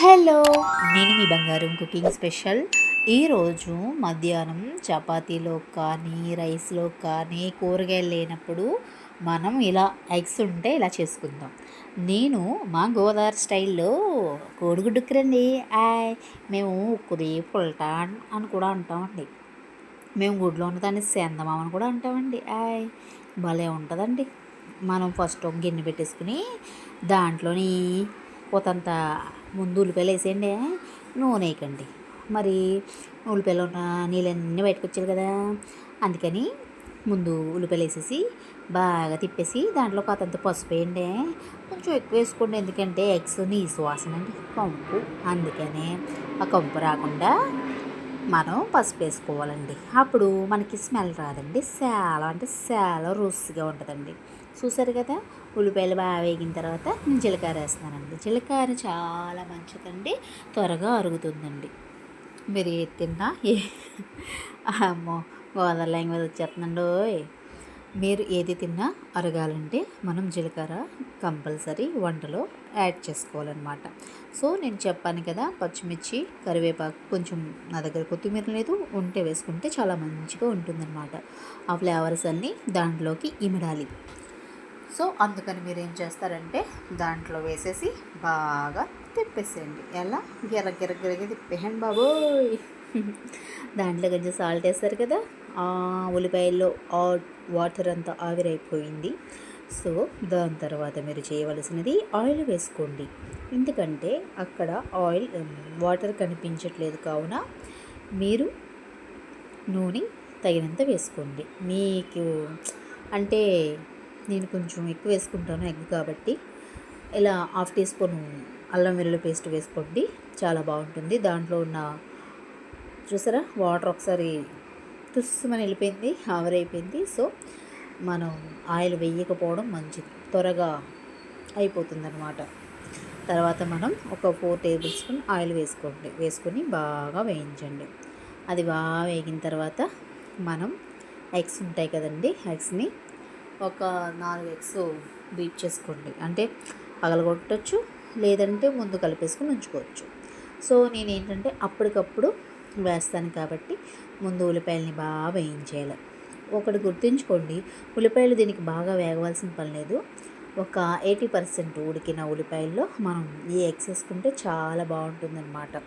Hello, నేను మీ బంగారం cooking special. ఈరోజు మధ్యాహ్నం చపాతీలో కానీ రైస్లో కానీ కూరగాయలు లేనప్పుడు మనం ఇలా ఎగ్స్ ఉంటే ఇలా చేసుకుందాం. నేను మా గోదావరి స్టైల్లో కోడిగుడ్డుకురండి. మేము ఉక్కుది పుల్టా అని కూడా అంటామండి. మేము గుడ్లో ఉన్నదాన్ని సేందమామ అని కూడా అంటామండి. భలే ఉంటుందండి. మనం ఫస్ట్ ఒక గిన్నె పెట్టేసుకుని దాంట్లోని కొంతంత ముందు ఉల్లిపాయలు వేసేయండి, నూనె వేయకండి. మరి ఉల్లిపాయలు ఉన్న నీళ్ళన్నీ బయటకు వచ్చాయి కదా, అందుకని ముందు ఉల్లిపాయలు వేసేసి బాగా తిప్పేసి దాంట్లో కొంతంత పసుపు వేయండి. కొంచెం ఎక్కువ వేసుకోండి, ఎందుకంటే ఎగ్స్ నీసు వాసన అండి, కంపు. అందుకనే ఆ కంపు రాకుండా మనం పసుపు వేసుకోవాలండి. అప్పుడు మనకి స్మెల్ రాదండి. చాలా అంటే చాలా రుచిగా ఉంటుందండి. చూసారు కదా, ఉల్లిపాయలు బాగా వేగిన తర్వాత నేను జీలకర్ర వేస్తున్నానండి. జీలకర్ర చాలా మంచిదండి, త్వరగా అరుగుతుందండి. మీరు ఏది తిన్నా అమ్మో గోదావరి లాంగ్వేజ్ వచ్చేస్తుందండి. మీరు ఏది తిన్నా అరగాలంటే మనం జీలకర్ర కంపల్సరీ వంటలో యాడ్ చేసుకోవాలన్నమాట. సో నేను చెప్పాను కదా, పచ్చిమిర్చి, కరివేపాకు, కొంచెం నా దగ్గర కొత్తిమీర లేదు, ఉంటే వేసుకుంటే చాలా మంచిగా ఉంటుందన్నమాట. ఆ ఫ్లేవర్స్ అన్నీ దాంట్లోకి ఇమిడాలి. సో అందుకని మీరు ఏం చేస్తారంటే దాంట్లో వేసేసి బాగా తిప్పేసేయండి. ఎలా గిరగిరగిరగి తిప్పేయండి బాబోయ్. దాంట్లో కొంచెం సాల్ట్ వేస్తారు కదా, ఉల్లిపాయల్లో వాటర్ అంతా ఆవిరైపోయింది. సో దాని తర్వాత మీరు చేయవలసినది ఆయిల్ వేసుకోండి. ఎందుకంటే అక్కడ ఆయిల్ వాటర్ కనిపించట్లేదు, కావున మీరు నూనె తగినంత వేసుకోండి. మీకు అంటే నేను కొంచెం ఎక్కువ వేసుకుంటాను ఎగ్ కాబట్టి, ఇలా 1/2 టీ స్పూన్ అల్లం వెల్లుల్లి పేస్ట్ వేసుకోండి, చాలా బాగుంటుంది. దాంట్లో ఉన్న చూసారా వాటర్ ఒకసారి తుస్సుమని వెళ్ళిపోయింది, ఆవిరైపోయింది. సో మనం ఆయిల్ వేయకపోవడం మంచిది, త్వరగా అయిపోతుంది అన్నమాట. తర్వాత మనం ఒక 4 టేబుల్ స్పూన్ ఆయిల్ వేసుకొని బాగా వేయించండి. అది బాగా వేగిన తర్వాత మనం ఎగ్స్ ఉంటాయి కదండి, ఎగ్స్ని ఒక 4 ఎగ్స్ బీట్ చేసుకోండి. అంటే పగలగొట్టచ్చు, లేదంటే ముందు కలిపేసుకుని ఉంచుకోవచ్చు. సో నేను ఏంటంటే అప్పటికప్పుడు వేస్తాను కాబట్టి ముందు ఉల్లిపాయలని బాగా వేయించేయాలి. ఒకటి గుర్తుంచుకోండి, ఉల్లిపాయలు దీనికి బాగా వేగవలసిన పని లేదు. ఒక 80% ఉడికిన ఉల్లిపాయల్లో మనం ఈ ఎగ్స్ వేసుకుంటే చాలా బాగుంటుందన్నమాట.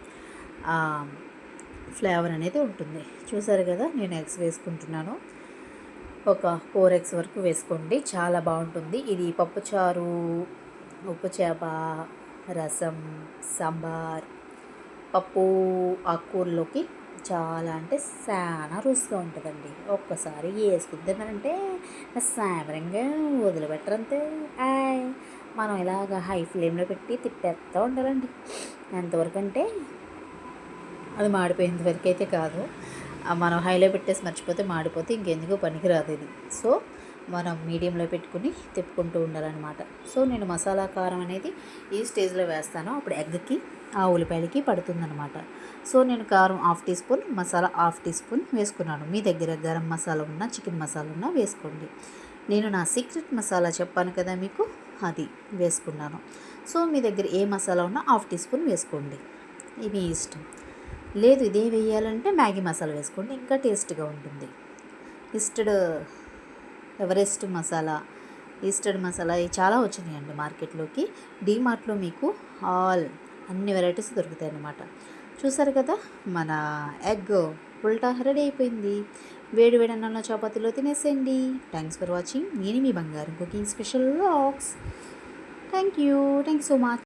ఫ్లేవర్ అనేది ఉంటుంది. చూసారు కదా, నేను ఎగ్స్ వేసుకుంటున్నాను. ఒక 4 ఎగ్స్ వరకు వేసుకోండి, చాలా బాగుంటుంది. ఇది పప్పుచారు, ఉప్పు చేప, రసం, సాంబార్, పప్పు, ఆకుకూరలోకి చాలా అంటే చాలా రుచిగా ఉంటుందండి. ఒక్కసారి వేసుకుని తిన్నారంటే సామరంగా వదిలిపెట్టరంతే. మనం ఇలాగ హై ఫ్లేమ్లో పెట్టి తిప్పేస్తూ ఉండాలండి. ఎంతవరకు అంటే అది మాడిపోయేంత వరకు అయితే కాదు, మనం హైలో పెట్టేసి మర్చిపోతే మాడిపోతే ఇంకెందుకు పనికిరాదు ఇది. సో మనం మీడియంలో పెట్టుకుని తిప్పుకుంటూ ఉండాలన్నమాట. సో నేను మసాలా కారం అనేది ఈ స్టేజ్లో వేస్తాను, అప్పుడు ఎగ్కి ఆ ఉల్లిపాయలకి పడుతుందన్నమాట. సో నేను కారం 1/2 teaspoon, masala 1/2 teaspoon వేసుకున్నాను. మీ దగ్గర గరం మసాలా ఉన్నా, చికెన్ మసాలా ఉన్నా వేసుకోండి. నేను నా సీక్రెట్ మసాలా చెప్పాను కదా మీకు, అది వేసుకున్నాను. సో మీ దగ్గర ఏ మసాలా ఉన్నా 1/2 టీ స్పూన్ వేసుకోండి, ఇది ఇష్టం. లేదు ఇదే వేయాలంటే మ్యాగీ మసాలా వేసుకోండి, ఇంకా టేస్ట్గా ఉంటుంది. ఎవరెస్ట్ మసాలా, ఈస్టర్డ్ మసాలా ఇవి చాలా వచ్చినాయండి మార్కెట్లోకి. డీమార్ట్లో మీకు అన్ని వెరైటీస్ దొరుకుతాయి అన్నమాట. చూసారు కదా, మన ఎగ్ పుల్టా రెడీ అయిపోయింది. వేడి వేడి అన్నంలో చపాతీలో తినేసేయండి. Thanks for watching. నేను మీ బంగారం cooking special vlogs. Thank you so much.